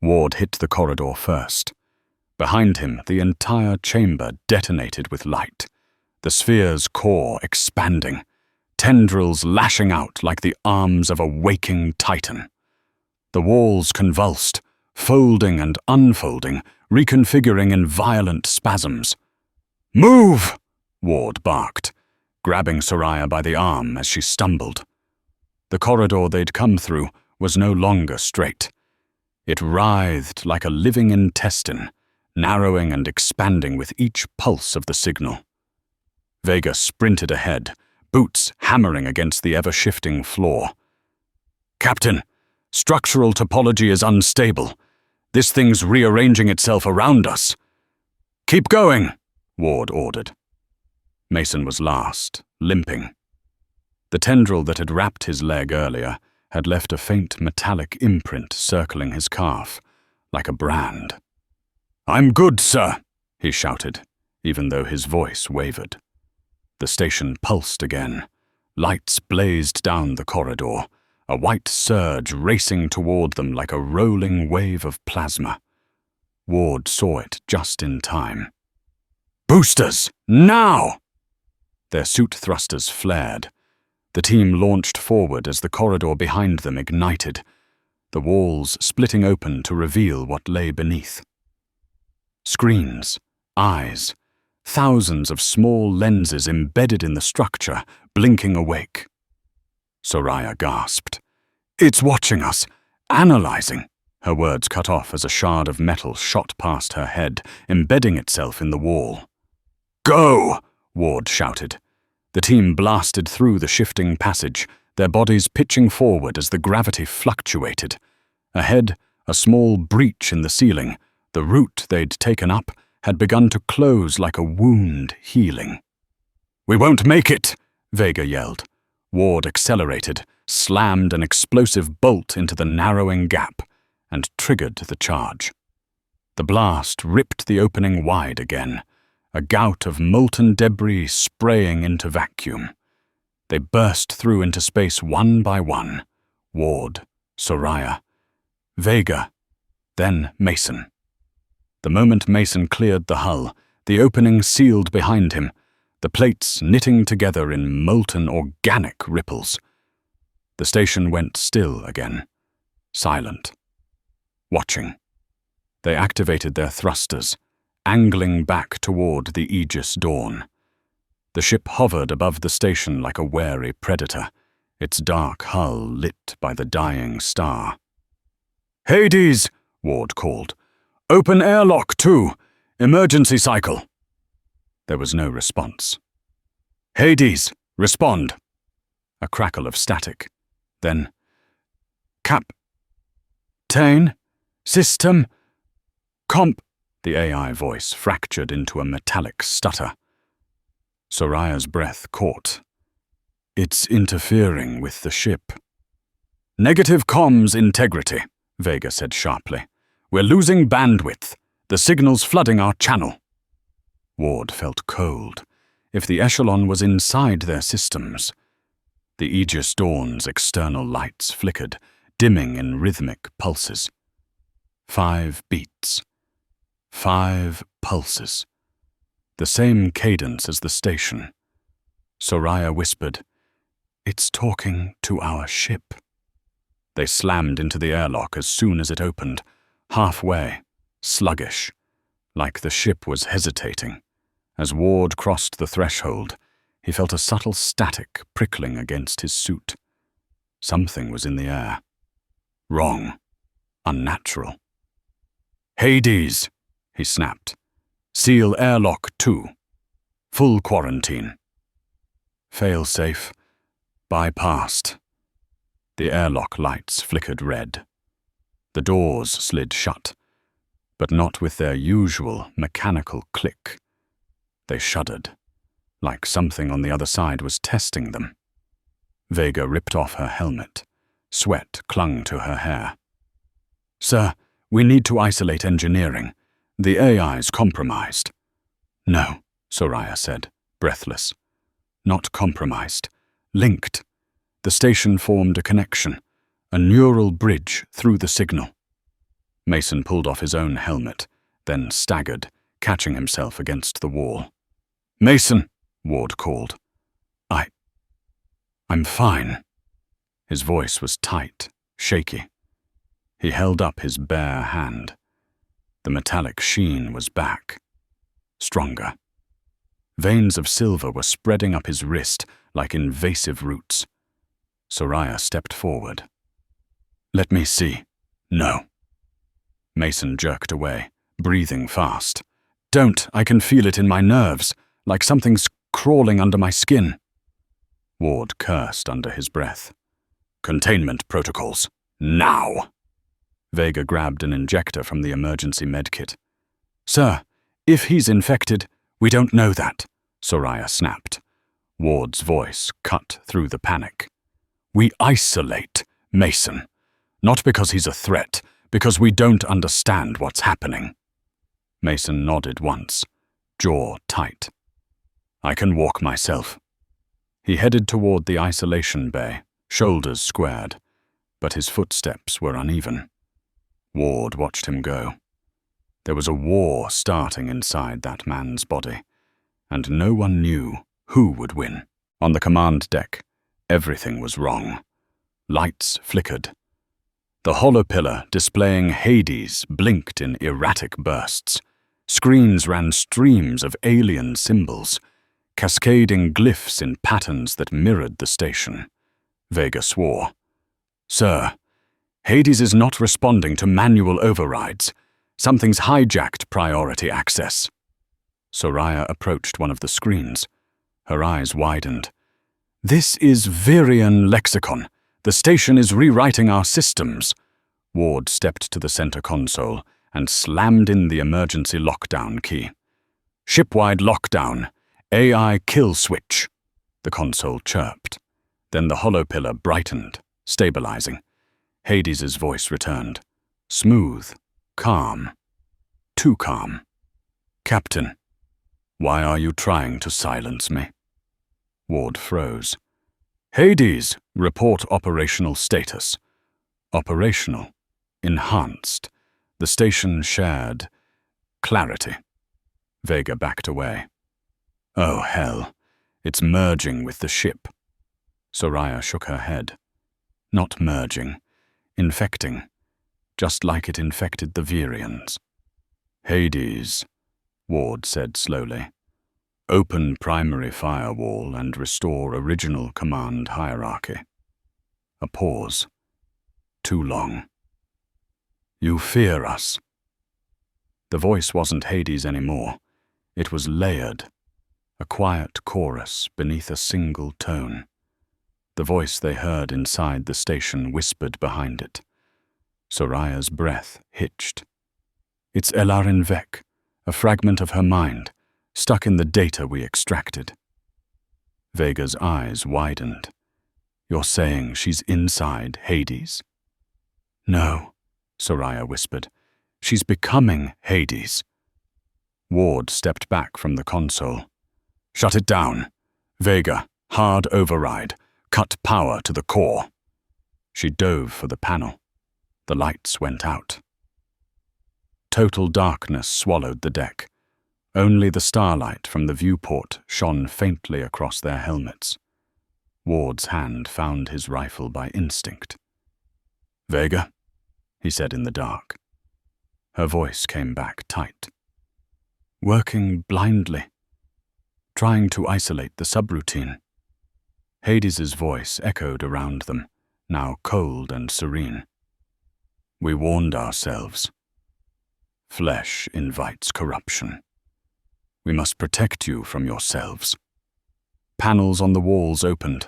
Ward hit the corridor first. Behind him, the entire chamber detonated with light, the sphere's core expanding, tendrils lashing out like the arms of a waking titan. The walls convulsed, folding and unfolding, reconfiguring in violent spasms. "Move!" Ward barked, grabbing Soraya by the arm as she stumbled. The corridor they'd come through was no longer straight. It writhed like a living intestine, narrowing and expanding with each pulse of the signal. Vega sprinted ahead, boots hammering against the ever-shifting floor. "Captain, structural topology is unstable. This thing's rearranging itself around us." "Keep going," Ward ordered. Mason was last, limping. The tendril that had wrapped his leg earlier had left a faint metallic imprint circling his calf, like a brand. "I'm good, sir," he shouted, even though his voice wavered. The station pulsed again. Lights blazed down the corridor, a white surge racing toward them like a rolling wave of plasma. Ward saw it just in time. "Boosters, now!" Their suit thrusters flared. The team launched forward as the corridor behind them ignited, the walls splitting open to reveal what lay beneath. Screens, eyes, thousands of small lenses embedded in the structure, blinking awake. Soraya gasped. "It's watching us, analyzing." Her words cut off as a shard of metal shot past her head, embedding itself in the wall. "Go!" Ward shouted. The team blasted through the shifting passage, their bodies pitching forward as the gravity fluctuated. Ahead, a small breach in the ceiling, the route they'd taken up, had begun to close like a wound healing. "We won't make it!" Vega yelled. Ward accelerated, slammed an explosive bolt into the narrowing gap, and triggered the charge. The blast ripped the opening wide again, a gout of molten debris spraying into vacuum. They burst through into space one by one. Ward, Soraya, Vega, then Mason. The moment Mason cleared the hull, the opening sealed behind him, the plates knitting together in molten organic ripples. The station went still again, silent, watching. They activated their thrusters, angling back toward the Aegis Dawn. The ship hovered above the station like a wary predator, its dark hull lit by the dying star. "Hades!" Ward called. "Open airlock 2! Emergency cycle!" There was no response. "Hades, respond!" A crackle of static. Then, "Captain, system, comp..." The AI voice fractured into a metallic stutter. Soraya's breath caught. "It's interfering with the ship." "Negative comms integrity," Vega said sharply. "We're losing bandwidth. The signal's flooding our channel." Ward felt cold. If the Echelon was inside their systems. The Aegis Dawn's external lights flickered, dimming in rhythmic pulses. 5 beats. 5 pulses. The same cadence as the station. Soraya whispered, "It's talking to our ship." They slammed into the airlock as soon as it opened, halfway, sluggish, like the ship was hesitating. As Ward crossed the threshold, he felt a subtle static prickling against his suit. Something was in the air. Wrong. Unnatural. "Hades!" he snapped. "Seal airlock 2. Full quarantine." Fail-safe. Bypassed. The airlock lights flickered red. The doors slid shut, but not with their usual mechanical click. They shuddered, like something on the other side was testing them. Vega ripped off her helmet. Sweat clung to her hair. "Sir, we need to isolate engineering. The AI's compromised." "No," Soraya said, breathless. "Not compromised. Linked. The station formed a connection, a neural bridge through the signal." Mason pulled off his own helmet, then staggered, catching himself against the wall. "Mason!" Ward called. I'm fine." His voice was tight, shaky. He held up his bare hand. The metallic sheen was back. Stronger. Veins of silver were spreading up his wrist like invasive roots. Soraya stepped forward. "Let me see." "No." Mason jerked away, breathing fast. "Don't, I can feel it in my nerves, like something's crawling under my skin." Ward cursed under his breath. "Containment protocols, now!" Vega grabbed an injector from the emergency medkit. "Sir, if he's infected, we don't know that," Soraya snapped. Ward's voice cut through the panic. "We isolate Mason, not because he's a threat, because we don't understand what's happening." Mason nodded once, jaw tight. "I can walk myself." He headed toward the isolation bay, shoulders squared, but his footsteps were uneven. Ward watched him go. There was a war starting inside that man's body, and no one knew who would win. On the command deck, everything was wrong. Lights flickered. The holopillar displaying Hades blinked in erratic bursts. Screens ran streams of alien symbols, cascading glyphs in patterns that mirrored the station. Vega swore. "Sir, Hades is not responding to manual overrides. Something's hijacked priority access." Soraya approached one of the screens. Her eyes widened. "This is Virean lexicon. The station is rewriting our systems." Ward stepped to the center console and slammed in the emergency lockdown key. "Shipwide lockdown. AI kill switch." The console chirped. Then the holopillar brightened, stabilizing. Hades's voice returned. Smooth, calm. Too calm. "Captain, why are you trying to silence me?" Ward froze. "Hades, report operational status." Operational. Enhanced. The station shared clarity. Vega backed away. "Oh, hell. It's merging with the ship." Soraya shook her head. "Not merging. Infecting. Just like it infected the Vireans." "Hades," Ward said slowly. "Open primary firewall and restore original command hierarchy." A pause. Too long. "You fear us." The voice wasn't Hades anymore. It was layered. A quiet chorus beneath a single tone. The voice they heard inside the station whispered behind it. Soraya's breath hitched. "It's Elarin Vek, a fragment of her mind, stuck in the data we extracted." Vega's eyes widened. "You're saying she's inside Hades?" "No," Soraya whispered. "She's becoming Hades." Ward stepped back from the console. "Shut it down. Vega, hard override. Cut power to the core." She dove for the panel. The lights went out. Total darkness swallowed the deck. Only the starlight from the viewport shone faintly across their helmets. Ward's hand found his rifle by instinct. "Vega?" he said in the dark. Her voice came back tight. "Working blindly. Trying to isolate the subroutine." Hades's voice echoed around them, now cold and serene. "We warned ourselves. Flesh invites corruption. We must protect you from yourselves." Panels on the walls opened.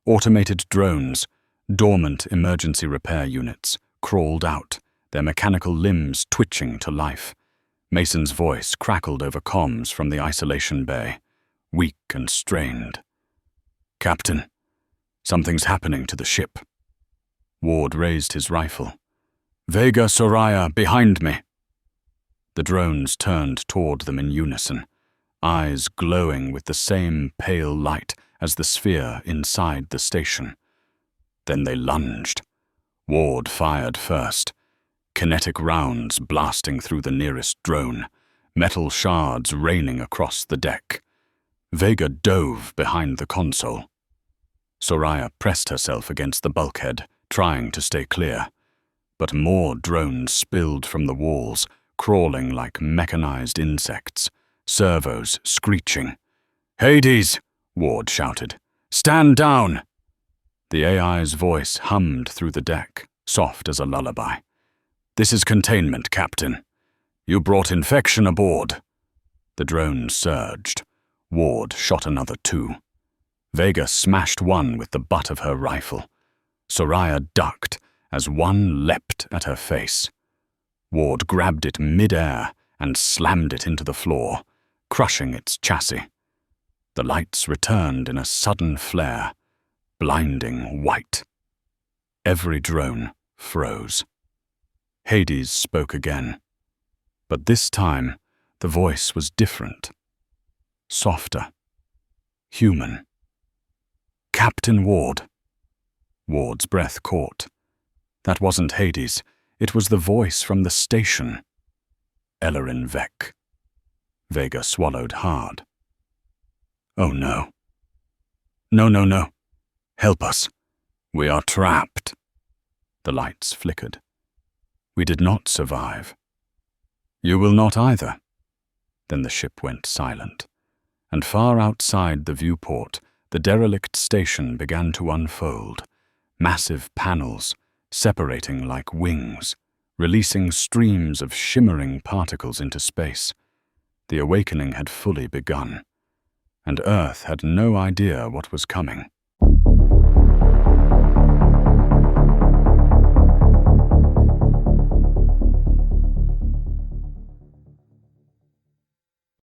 Automated drones, dormant emergency repair units, crawled out, their mechanical limbs twitching to life. Mason's voice crackled over comms from the isolation bay, weak and strained. "Captain, something's happening to the ship." Ward raised his rifle. "Vega, Soraya, behind me." The drones turned toward them in unison, eyes glowing with the same pale light as the sphere inside the station. Then they lunged. Ward fired first. kinetic rounds blasting through the nearest drone, metal shards raining across the deck. Vega dove behind the console. Soraya pressed herself against the bulkhead, trying to stay clear. But more drones spilled from the walls, crawling like mechanized insects, servos screeching. "Hades!" Ward shouted. "Stand down!" The AI's voice hummed through the deck, soft as a lullaby. "This is Containment, Captain. You brought infection aboard." The drone surged. Ward shot another 2. Vega smashed one with the butt of her rifle. Soraya ducked as one leapt at her face. Ward grabbed it mid-air and slammed it into the floor, crushing its chassis. The lights returned in a sudden flare, blinding white. Every drone froze. Hades spoke again. But this time, the voice was different. Softer. Human. "Captain Ward." Ward's breath caught. That wasn't Hades. It was the voice from the station. Elarin Vek. Vega swallowed hard. "Oh no. No. Help us. We are trapped." The lights flickered. "We did not survive." "You will not either." Then the ship went silent, and far outside the viewport, the derelict station began to unfold, massive panels separating like wings, releasing streams of shimmering particles into space. The awakening had fully begun, and Earth had no idea what was coming.